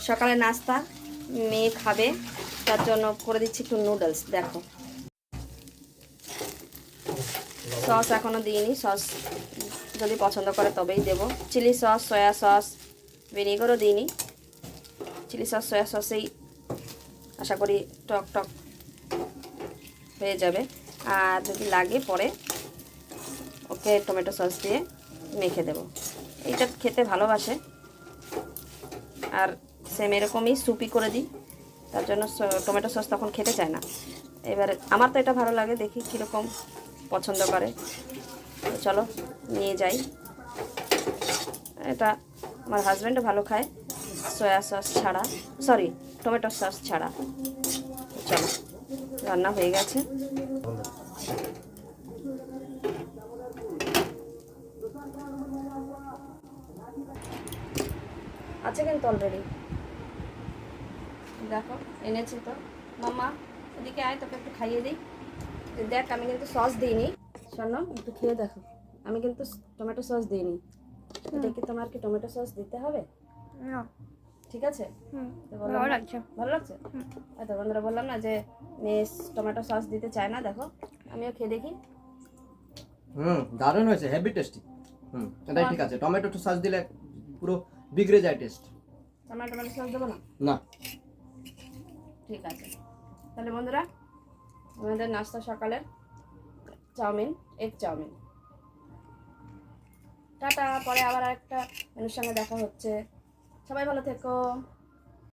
সকালে নাস্তা মেয়ে খাবে, তার জন্য করে দিচ্ছি একটু নুডলস। দেখো সস এখনও দিইনি, সস যদি পছন্দ করে তবেই দেবো। চিলি সস, সয়া সস, ভিনেগারও দিইনি। চিলি সস সয়া সসেই আশা করি টক টক হয়ে যাবে। আর যদি লাগে পরে ওকে টমেটো সস দিয়ে মেখে দেব। এইটা খেতে ভালোবাসে, আর সেম এরকমই সুপি করে দিই, তার জন্য টমেটো সস তখন খেতে চায় না। এবার আমার তো এটা ভালো লাগে, দেখি কীরকম পছন্দ করে। চলো নিয়ে যাই। এটা আমার হাজব্যান্ডও ভালো খায় সয়া সস ছাড়া, সরি টমেটো সস ছাড়া। চলো রান্না হয়ে গেছে। আছে কিন্তু অলরেডি, দেখো এনেছি তো। মাম্মা এদিকে আয়, তোকে একটু খাইয়ে দিই। দেখ আমি কিন্তু সস দিইনি, শোনো একটু খেয়ে দেখো। আমি কিন্তু টমেটো সস দিইনি। এটা কি তোমার কি টমেটো সস দিতে হবে? না। ঠিক আছে, ভালো লাগছে। ভালো লাগছে। তো বন্ধুরা বললাম না যে মেয়ে টমেটো সস দিতে চায় না, দেখো আমিও খেয়ে দেখি। দারুণ হয়েছে, হেভি টেস্টি। এটাই ঠিক আছে, টমেটো সস দিলে পুরো বিগড়ে যায় টেস্ট। টমেটো সস দেবো না? না, ঠিক আছে। তাহলে বন্ধুরা আমাদের নাস্তা সকালের চাউমিন, এগ চাউমিন। টাটা, পরে আবার একটা মেনুর সঙ্গে দেখা হচ্ছে। সবাই ভালো থেকো।